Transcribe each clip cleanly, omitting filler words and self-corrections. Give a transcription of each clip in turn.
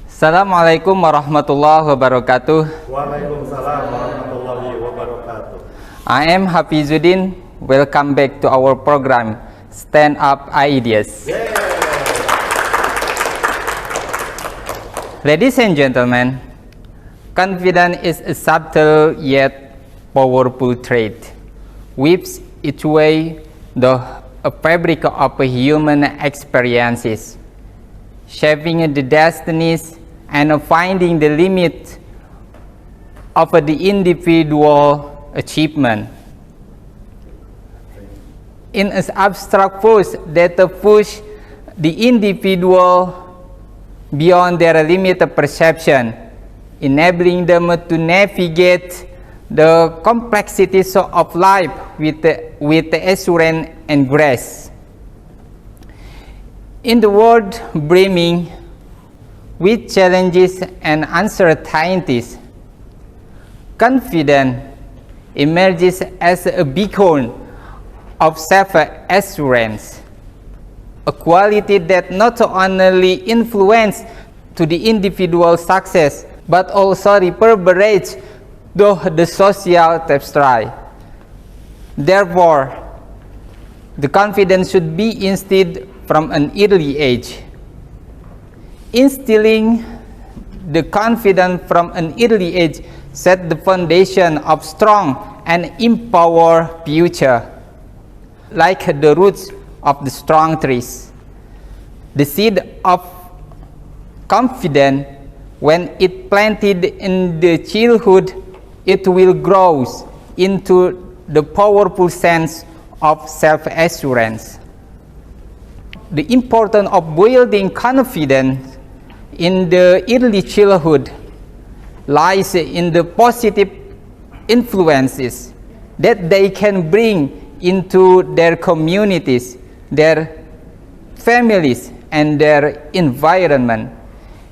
Assalamualaikum warahmatullahi wabarakatuh. Waalaikumsalam warahmatullahi wabarakatuh. I am Hafizuddin. Welcome back to our program, Stand Up Ideas. Yeah. Ladies and gentlemen, confidence is a subtle yet powerful trait, weaves its way the fabric of human experiences, shaping the destinies and finding the limit of the individual achievement. In an abstract force that push the individual beyond their limited perception, enabling them to navigate the complexities of life with assurance and grace. In the world brimming with challenges and uncertainties, confidence emerges as a beacon of self-assurance, a quality that not only influences to the individual success but also reverberates to the social tapestry. Therefore, the confidence should be instilled from an early age. Instilling the confidence from an early age set the foundation of strong and empowered future. Like the roots of the strong trees, the seed of confidence, when it planted in the childhood, it will grow into the powerful sense of self-assurance. The importance of building confidence in the early childhood lies in the positive influences that they can bring into their communities, their families, and their environment.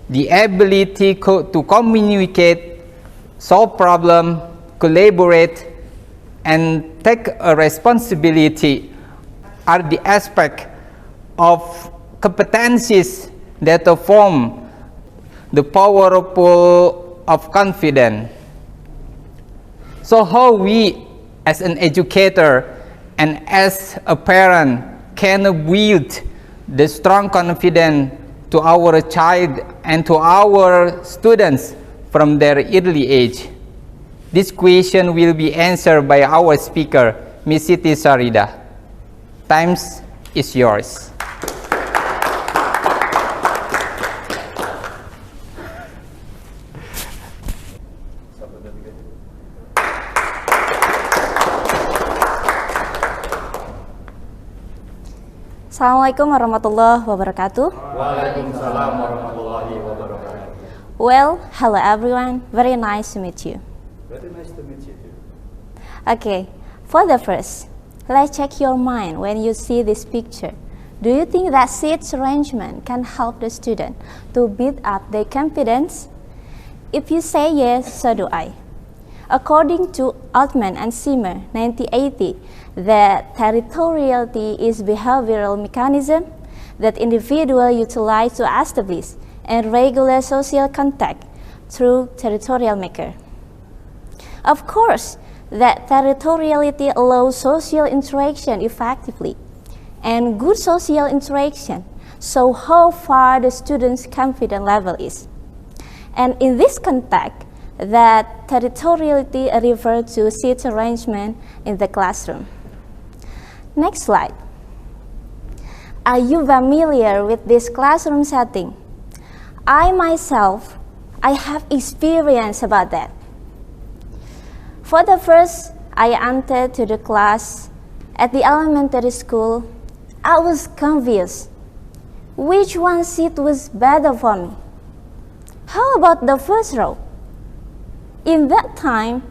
The ability to communicate, solve problems, collaborate, and take a responsibility are the aspects of competencies that form the powerful of confidence. So how we as an educator and as a parent can build the strong confidence to our child and to our students from their early age? This question will be answered by our speaker, Ms. Siti Sarida. Time is yours. Assalamualaikum warahmatullahi wabarakatuh. Waalaikumsalam warahmatullahi wabarakatuh. Well, hello everyone. Very nice to meet you. Very nice to meet you too. Okay, for the first, let's check your mind when you see this picture. Do you think that seat arrangement can help the student to build up their confidence? If you say yes, so do I. According to Altman and Zimmer, 1980, that territoriality is behavioral mechanism that individuals utilize to establish and regulate social contact through territorial maker. Of course, that territoriality allows social interaction effectively, and good social interaction show how far the student's confidence level is. And in this context, that territoriality refers to seat arrangement in the classroom. Next slide. Are you familiar with this classroom setting? I myself, I have experience about that. For the first, I entered to the class at the elementary school. I was confused. Which one seat was better for me? How about the first row? In that time,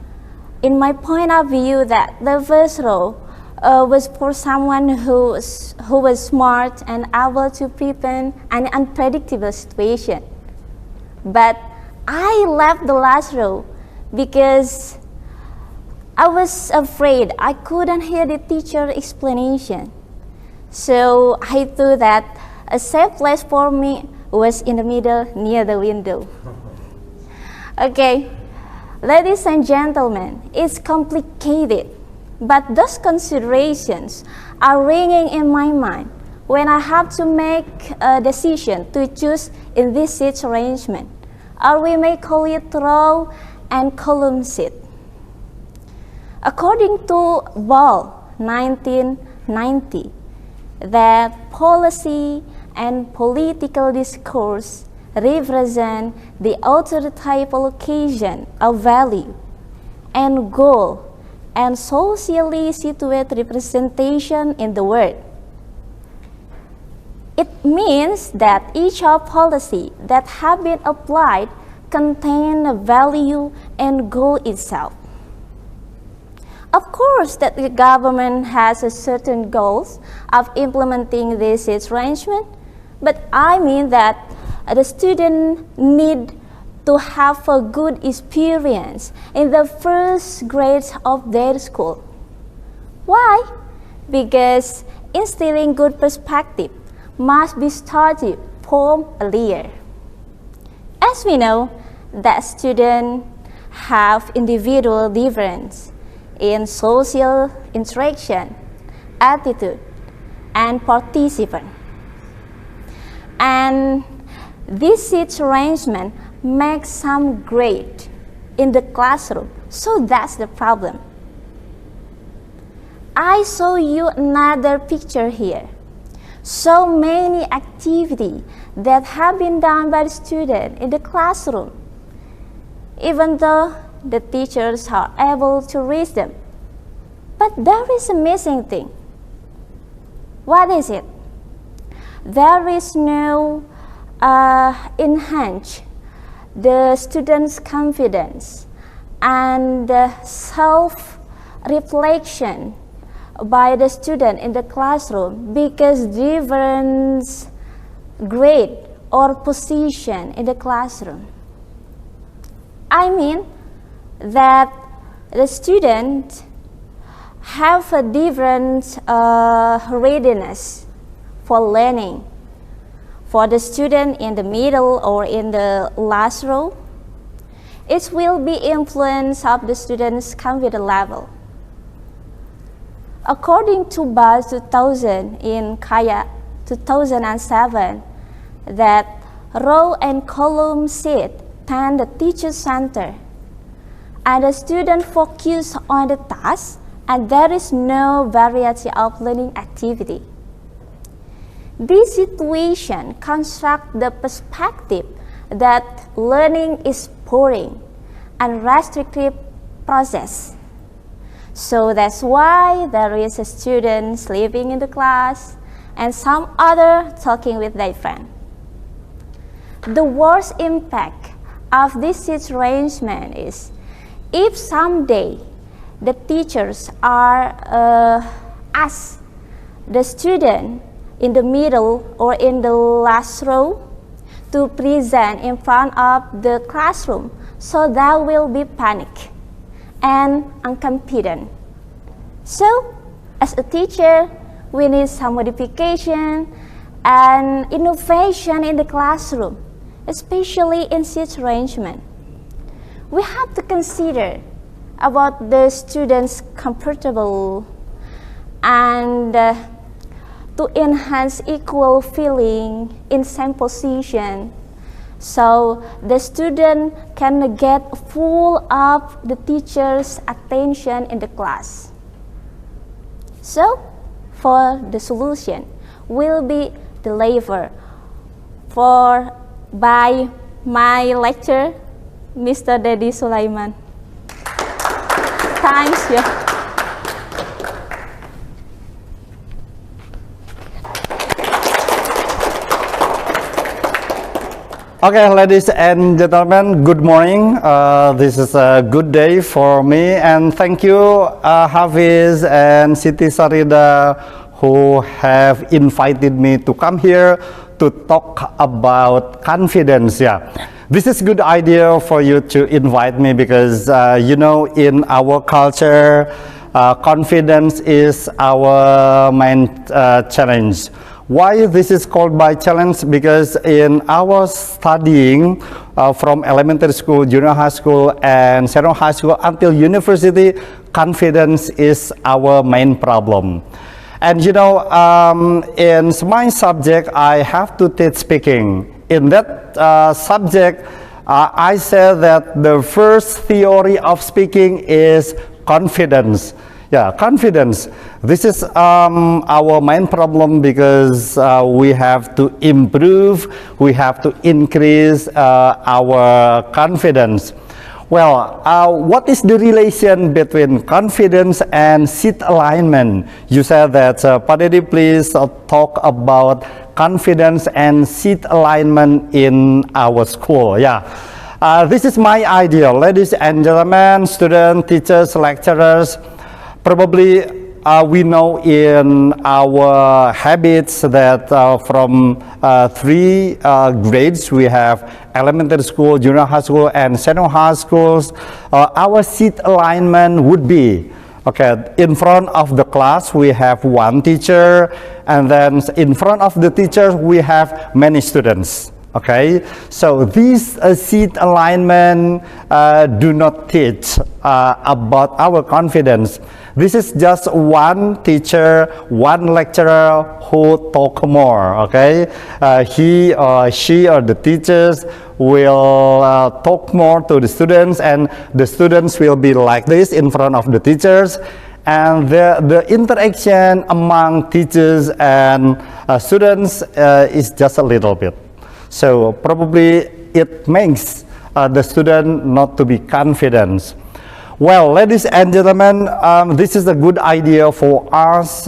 in my point of view, that the first row was for someone who was smart and able to prevent an unpredictable situation. But I left the last row because I was afraid I couldn't hear the teacher explanation. So I thought that a safe place for me was in the middle near the window. Okay, ladies and gentlemen, it's complicated, but those considerations are ringing in my mind when I have to make a decision to choose in this seat arrangement, or we may call it row and column seat. According to Ball 1990, that policy and political discourse represent the authoritative allocation of value and goal and socially situated representation in the world. It means that each of policy that have been applied contain a value and goal itself. Of course, that the government has a certain goals of implementing this arrangement, but I mean that the student need to have a good experience in the first grades of their school. Why? Because instilling good perspective must be started from earlier. As we know, that students have individual difference in social interaction, attitude, and participant. And this seat arrangement makes some grade in the classroom, so that's the problem. I show you another picture here. So many activities that have been done by the student in the classroom, even though the teachers are able to read them. But there is a missing thing. What is it? There is no enhance the students' confidence and self-reflection by the student in the classroom, because different grade or position in the classroom. I mean that the student have a different readiness for learning. For the student in the middle or in the last row, it will be influence of the student's confidence level. According to BAS 2000 in Kaya 2007, that row and column seat tend the teacher center, and the student focus on the task, and there is no variety of learning activity. This situation constructs the perspective that learning is boring and restrictive process. So that's why there is a student sleeping in the class and some other talking with their friend. The worst impact of this arrangement is if someday the teachers are asked the student in the middle or in the last row to present in front of the classroom, so there will be panic and unconfident. So, as a teacher, we need some modification and innovation in the classroom, especially in seat arrangement. We have to consider about the students' comfortable and to enhance equal feeling in same position, so the student can get full of the teacher's attention in the class. So, for the solution will be delivered by my lecturer, Mr. Dedi Sulaiman. Thanks. Yeah. Okay, ladies and gentlemen, good morning. This is a good day for me, and thank you, Hafiz and Siti Sarida, who have invited me to come here to talk about confidence. Yeah, this is good idea for you to invite me because you know, in our culture, confidence is our main challenge. Why this is called by challenge? Because in our studying from elementary school, junior high school, and senior high school until university, confidence is our main problem. And you know, in my subject, I have to teach speaking. In that subject, I said that the first theory of speaking is confidence. Yeah, confidence. This is our main problem because we have to improve, we have to increase our confidence. Well, what is the relation between confidence and seat alignment? You said that, Padedi, please talk about confidence and seat alignment in our school. Yeah. This is my idea. Ladies and gentlemen, students, teachers, lecturers, probably we know in our habits that from 3 grades we have elementary school, junior high school, and senior high schools. Our seat alignment would be, okay, in front of the class we have one teacher, and then in front of the teacher we have many students. Okay, so this seat alignment do not teach about our confidence. This is just one teacher, one lecturer who talk more. Okay, he or she or the teachers will talk more to the students, and the students will be like this in front of the teachers. And the interaction among teachers and students is just a little bit. So probably it makes the student not to be confident. Well, ladies and gentlemen, this is a good idea for us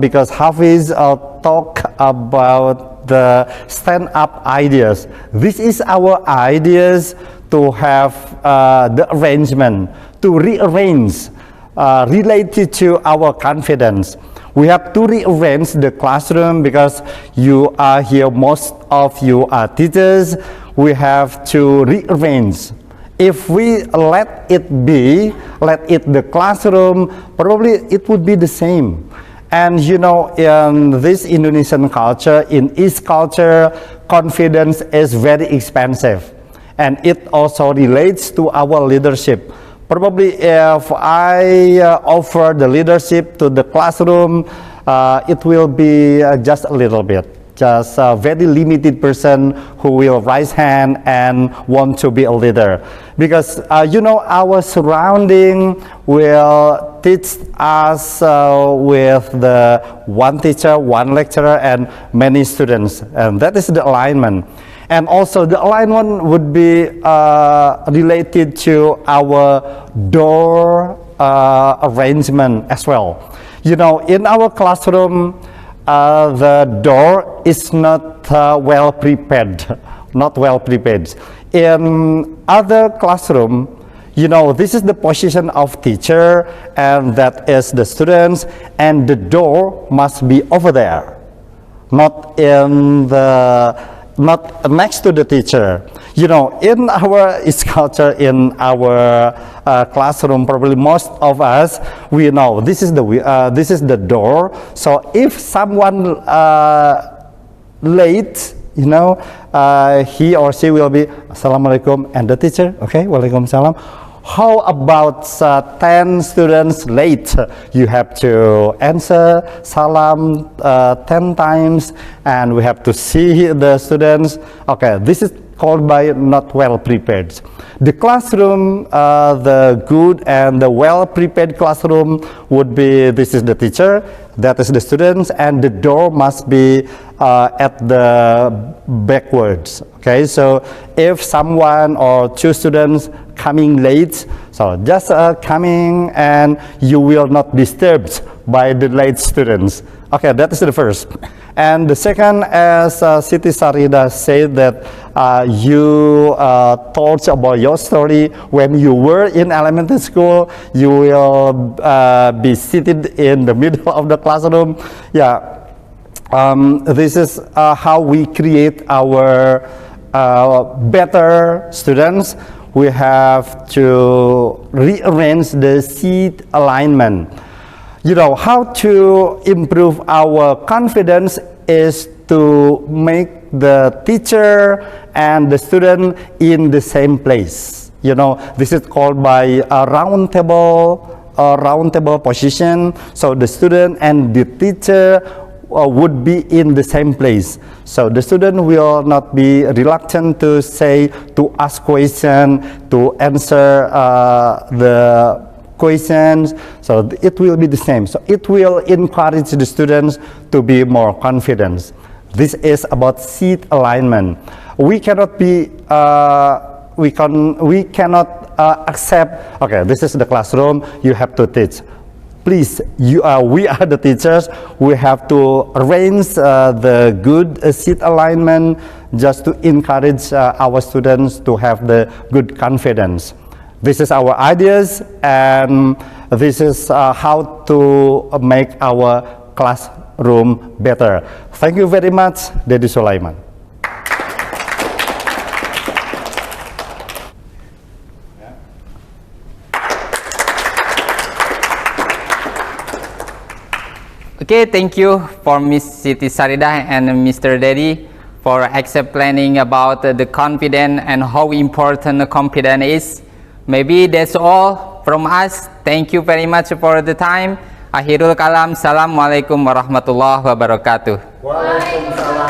because Hafiz talk about the stand-up ideas. This is our ideas to have the arrangement, to rearrange related to our confidence. We have to rearrange the classroom because you are here, most of you are teachers. We have to rearrange. If we let it be, let it the classroom, probably it would be the same. And you know, in this Indonesian culture, in East culture, confidence is very expensive. And it also relates to our leadership. Probably if I offer the leadership to the classroom, it will be just a little bit. Just a very limited person who will raise hand and want to be a leader. Because you know, our surrounding will teach us with the one teacher, one lecturer, and many students. And that is the alignment. And also the alignment would be related to our door arrangement as well. You know, in our classroom, the door is not well prepared, not well prepared. In other classroom, you know, this is the position of teacher, and that is the students, and the door must be over there, not in the not next to the teacher. You know, in our East culture, in our classroom, probably most of us, we know this is the door. So if someone late, you know, he or she will be Assalamualaikum, and the teacher, okay, Waalaikumsalam. How about 10 students late? You have to answer salam 10 times, and we have to see the students. Okay, this is called by not well prepared. The classroom, the good and the well prepared classroom would be, this is the teacher, that is the students, and the door must be at the backwards. Okay, so if someone or 2 students coming late, so just coming, and you will not disturbed by the late students. Okay, that is the first. And the second, as Siti Sarida said, that you told about your story when you were in elementary school. You will be seated in the middle of the classroom. Yeah, this is how we create our better students. We have to rearrange the seat alignment. You know, how to improve our confidence is to make the teacher and the student in the same place. You know, this is called by a round table position. So the student and the teacher would be in the same place. So the student will not be reluctant to ask questions, to answer the questions. So it will be the same. So it will encourage the students to be more confident. This is about seat alignment. We cannot be we cannot accept, okay, this is the classroom, you have to teach. Please, we are the teachers. We have to arrange the good seat alignment just to encourage our students to have the good confidence. This is our ideas, and this is how to make our classroom better. Thank you very much, Dedi Sulaiman. Okay, thank you for Miss Siti Sarida and Mr. Dedi for explaining about the confidence and how important the confidence is. Maybe that's all from us. Thank you very much for the time. Akhirul kalam. Assalamualaikum warahmatullahi wabarakatuh. Waalaikumsalam.